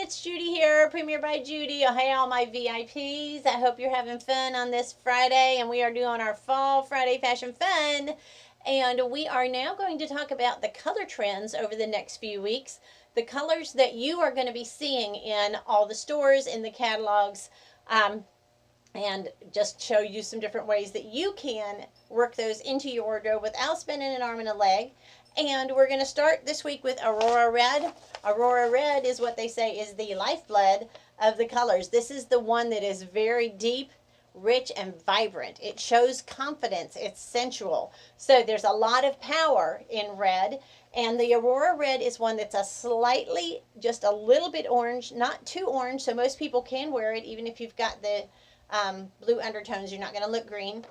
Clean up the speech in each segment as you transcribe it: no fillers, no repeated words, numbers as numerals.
it's Judy here, Premier by Judy. Oh, hey, all my VIPs. I hope you're having fun on this Friday, and we are doing our Fall Friday Fashion Fun. And we are now going to talk about the color trends over the next few weeks, the colors that you are going to be seeing in all the stores, in the catalogs, and just show you some different ways that you can work those into your wardrobe without spending an arm and a leg. And we're going to start this week with Aurora Red. Aurora Red is what they say is the lifeblood of the colors. This is the one that is very deep, rich, and vibrant. It shows confidence. It's sensual. So there's a lot of power in red. And the Aurora Red is one that's a slightly, just a little bit orange, not too orange, so most people can wear it, even if you've got the blue undertones. You're not going to look green.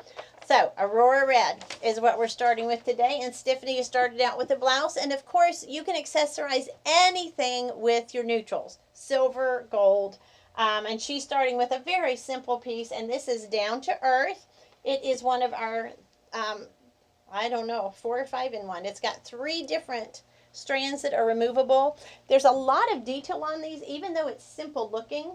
So Aurora Red is what we're starting with today, and Stephanie has started out with the blouse, and of course you can accessorize anything with your neutrals, silver, gold, and she's starting with a very simple piece, and this is down to earth. It is one of our I don't know, 4 or 5 in one. It's got 3 different strands that are removable. There's a lot of detail on these, even though it's simple looking.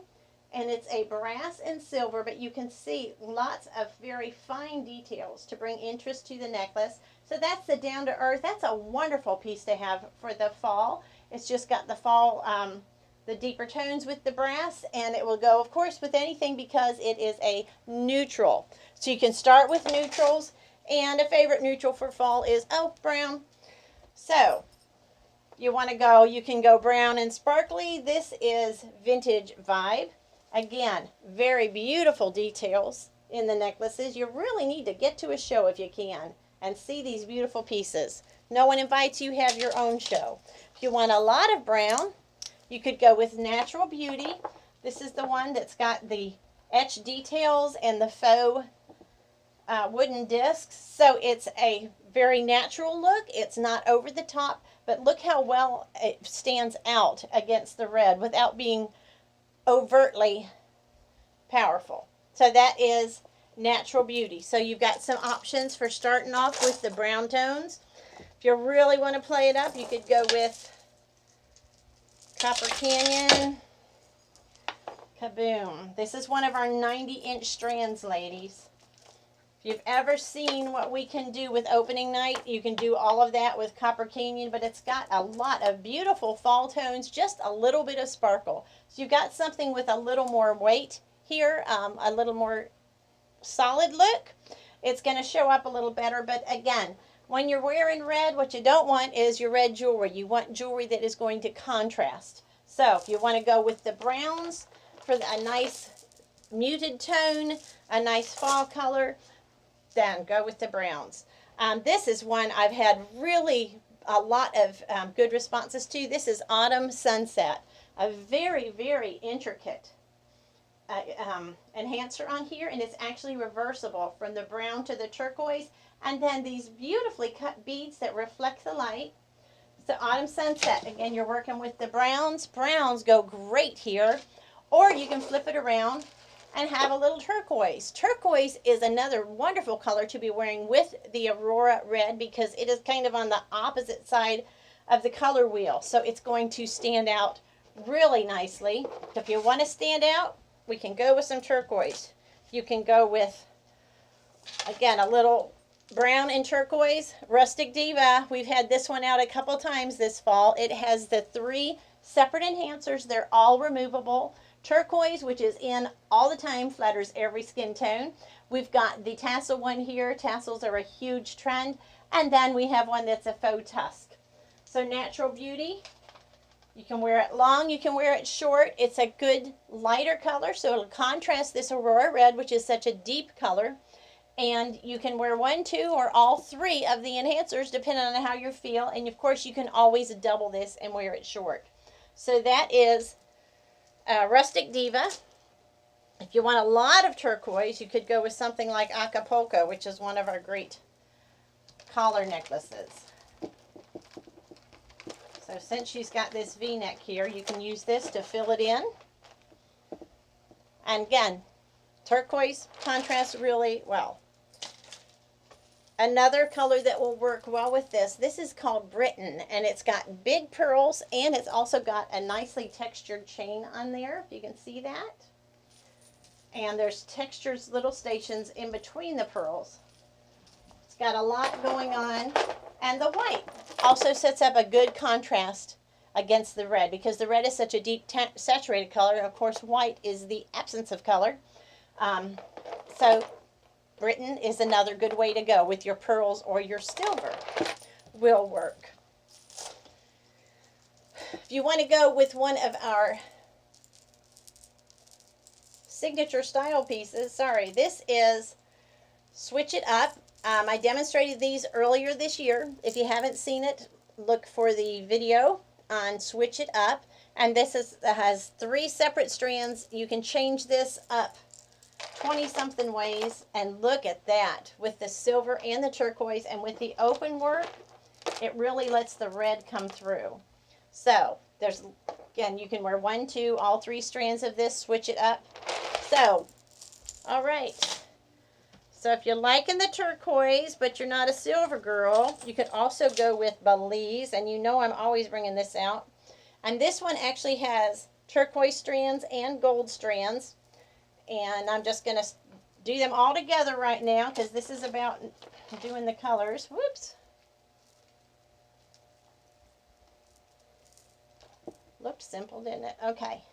And it's a brass and silver, but you can see lots of very fine details to bring interest to the necklace. So that's the down to earth. That's a wonderful piece to have for the fall. It's just got the fall, the deeper tones with the brass, and it will go, of course, with anything because it is a neutral. So you can start with neutrals, and a favorite neutral for fall is, brown. So you want to go, you can go brown and sparkly. This is Vintage Vibe. Again, very beautiful details in the necklaces. You really need to get to a show if you can and see these beautiful pieces. No one invites you, have your own show. If you want a lot of brown, you could go with Natural Beauty. This is the one that's got the etched details and the faux wooden discs. So it's a very natural look. It's not over the top, but look how well it stands out against the red without being overtly powerful. So that is Natural Beauty. So you've got some options for starting off with the brown tones. If you really want to play it up, you could go with Copper Canyon. Kaboom. This is one of our 90-inch strands, ladies. If you've ever seen what we can do with opening night, you can do all of that with Copper Canyon, but it's got a lot of beautiful fall tones, just a little bit of sparkle. So you've got something with a little more weight here, a little more solid look. It's going to show up a little better, but again, when you're wearing red, what you don't want is your red jewelry. You want jewelry that is going to contrast. So if you want to go with the browns for a nice muted tone, a nice fall color, then go with the browns. This is one I've had really a lot of good responses to. This is Autumn Sunset, a very, very intricate enhancer on here, and it's actually reversible from the brown to the turquoise, and then these beautifully cut beads that reflect the light. So Autumn Sunset, again, you're working with the browns. Browns go great here, or you can flip it around and have a little turquoise. Turquoise is another wonderful color to be wearing with the Aurora Red because it is kind of on the opposite side of the color wheel. So it's going to stand out really nicely. If you want to stand out, we can go with some turquoise. You can go with, again, a little brown and turquoise. Rustic Diva, we've had this one out a couple times this fall. It has the 3 separate enhancers. They're all removable. Turquoise, which is in all the time, flatters every skin tone. We've got the tassel one here. Tassels are a huge trend. And then we have one that's a faux tusk. So Natural Beauty, you can wear it long, you can wear it short. It's a good lighter color, so it'll contrast this Aurora Red, which is such a deep color. And you can wear 1, 2, or all 3 of the enhancers, depending on how you feel. And of course, you can always double this and wear it short. So that is Rustic Diva. If you want a lot of turquoise, you could go with something like Acapulco, which is one of our great collar necklaces. So since she's got this V-neck here, you can use this to fill it in. And again, turquoise contrasts really well. Another color that will work well with this, this is called Britain, and it's got big pearls, and it's also got a nicely textured chain on there, if you can see that. And there's textures, little stations in between the pearls. It's got a lot going on, and the white also sets up a good contrast against the red, because the red is such a deep saturated color, and of course white is the absence of color. So Britain is another good way to go with your pearls, or your silver will work. If you want to go with one of our signature style pieces, this is Switch It Up. I demonstrated these earlier this year. If you haven't seen it, look for the video on Switch It Up. And this has 3 separate strands. You can change this up 20-something ways, and look at that with the silver and the turquoise, and with the open work, it really lets the red come through. So there's, again, you can wear 1, 2, all 3 strands of this, switch it up. So, all right. So if you're liking the turquoise, but you're not a silver girl, you could also go with Belize, and you know I'm always bringing this out. And this one actually has turquoise strands and gold strands. And I'm just going to do them all together right now, because this is about doing the colors. Whoops. Looked simple, didn't it? Okay.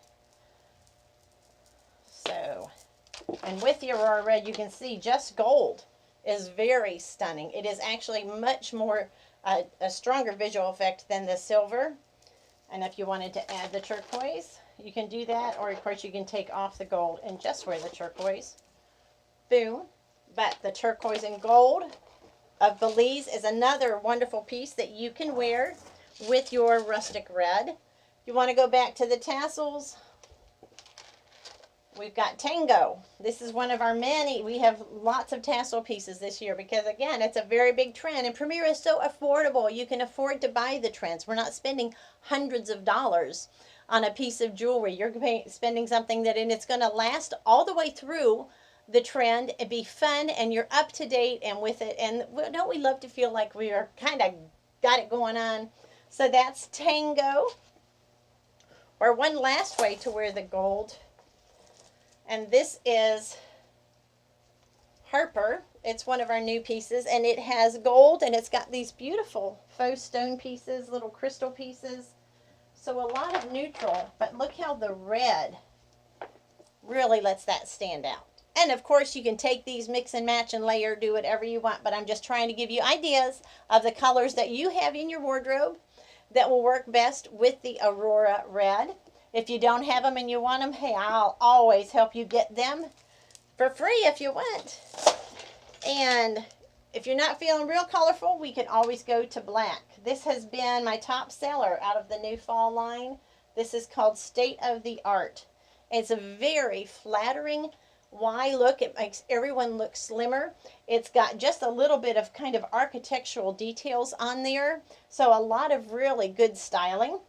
So, and with the Aurora Red, you can see just gold is very stunning. It is actually much more, a stronger visual effect than the silver. And if you wanted to add the turquoise, you can do that, or of course you can take off the gold and just wear the turquoise. Boom. But the turquoise and gold of Belize is another wonderful piece that you can wear with your rustic red. You want to go back to the tassels, we've got Tango. This is one of our many. We have lots of tassel pieces this year because, again, it's a very big trend. And Premier is so affordable. You can afford to buy the trends. We're not spending hundreds of dollars on a piece of jewelry. You're spending something that, and it's going to last all the way through the trend and be fun, and you're up to date and with it. And don't we love to feel like we are kind of got it going on? So that's Tango. Or one last way to wear the gold. And this is Harper. It's one of our new pieces, and it has gold, and it's got these beautiful faux stone pieces, little crystal pieces. So a lot of neutral, but look how the red really lets that stand out. And of course you can take these, mix and match and layer, do whatever you want, but I'm just trying to give you ideas of the colors that you have in your wardrobe that will work best with the Aurora Red. If you don't have them and you want them, hey, I'll always help you get them for free if you want. And if you're not feeling real colorful, we can always go to black. This has been my top seller out of the new fall line. This is called State of the Art. It's a very flattering Y look. It makes everyone look slimmer. It's got just a little bit of kind of architectural details on there. So a lot of really good styling.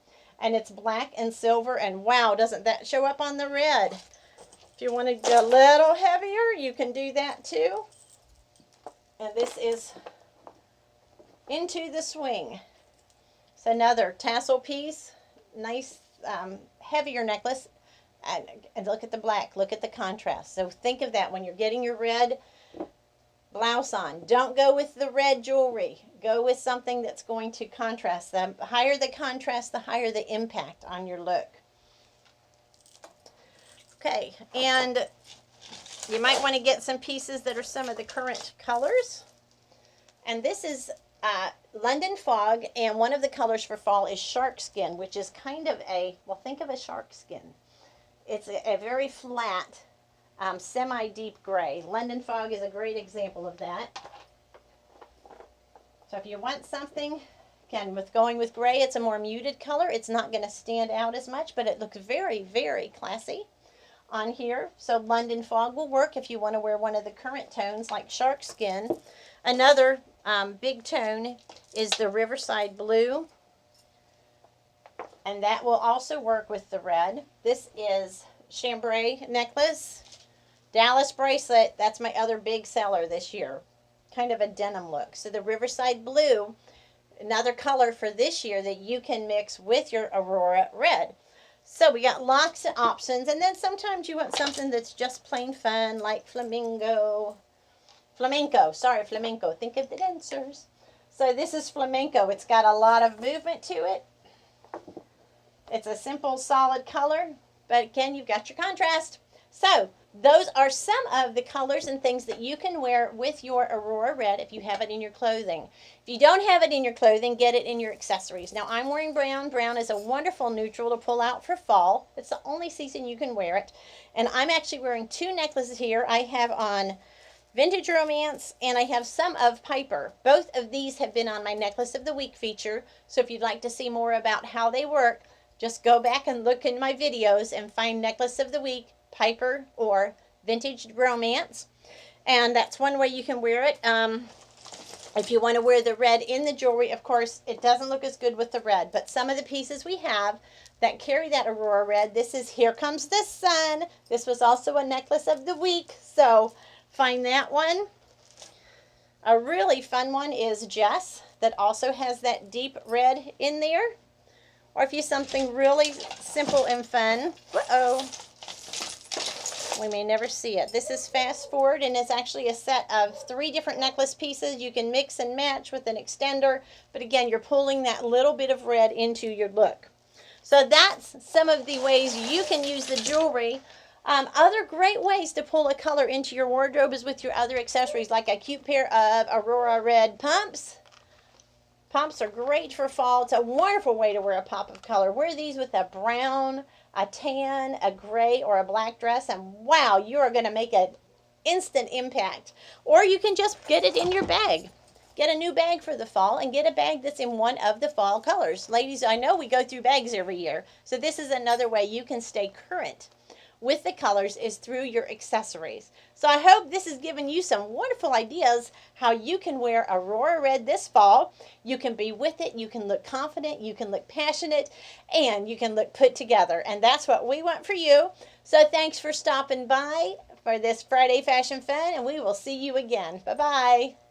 And it's black and silver, and wow, doesn't that show up on the red? If you want to go a little heavier, you can do that too. And this is Into the Swing. It's another tassel piece, nice heavier necklace. And look at the black, look at the contrast. So think of that when you're getting your red blouse on. Don't go with the red jewelry. Go with something that's going to contrast. The higher the contrast, the higher the impact on your look. Okay, and you might want to get some pieces that are some of the current colors. And this is London Fog, and one of the colors for fall is Shark Skin, which is kind of a, well, think of a shark skin. It's a very flat, semi-deep gray. London Fog is a great example of that. So if you want something, again, with going with gray, it's a more muted color. It's not going to stand out as much, but it looks very, very classy on here. So London Fog will work if you want to wear one of the current tones like Shark Skin. Another big tone is the Riverside Blue, and that will also work with the red. This is Chambray Necklace. Dallas Bracelet, that's my other big seller this year. kind of a denim look. So the Riverside Blue, another color for this year that you can mix with your Aurora Red. So we got lots of options, and then sometimes you want something that's just plain fun, like Flamenco. Think of the dancers. So this is Flamenco. It's got a lot of movement to it. It's a simple, solid color, but again, you've got your contrast. So those are some of the colors and things that you can wear with your Aurora Red if you have it in your clothing. If you don't have it in your clothing, get it in your accessories. Now, I'm wearing brown. Brown is a wonderful neutral to pull out for fall. It's the only season you can wear it. And I'm actually wearing two necklaces here. I have on Vintage Romance, and I have some of Piper. Both of these have been on my Necklace of the Week feature. So if you'd like to see more about how they work, just go back and look in my videos and find Necklace of the Week, Piper, or Vintage Romance. And that's one way you can wear it. If you want to wear the red in the jewelry, of course, it doesn't look as good with the red. But some of the pieces we have that carry that Aurora Red, this is Here Comes the Sun. This was also a Necklace of the Week, so find that one. A really fun one is Jess, that also has that deep red in there. Or if you something really simple and fun. We may never see it. This is Fast Forward, and it's actually a set of 3 different necklace pieces. You can mix and match with an extender, but again, you're pulling that little bit of red into your look. So that's some of the ways you can use the jewelry. Other great ways to pull a color into your wardrobe is with your other accessories, like a cute pair of Aurora Red pumps. Pumps are great for fall. It's a wonderful way to wear a pop of color. Wear these with a brown, a tan, a gray, or a black dress, and wow, you are going to make an instant impact. Or you can just get it in your bag. Get a new bag for the fall and get a bag that's in one of the fall colors. Ladies, I know we go through bags every year, so this is another way you can stay current with the colors is through your accessories. So I hope this has given you some wonderful ideas how you can wear Aurora Red this fall. You can be with it, you can look confident, you can look passionate, and you can look put together. And that's what we want for you. So thanks for stopping by for this Friday Fashion Fun, and we will see you again. Bye-bye.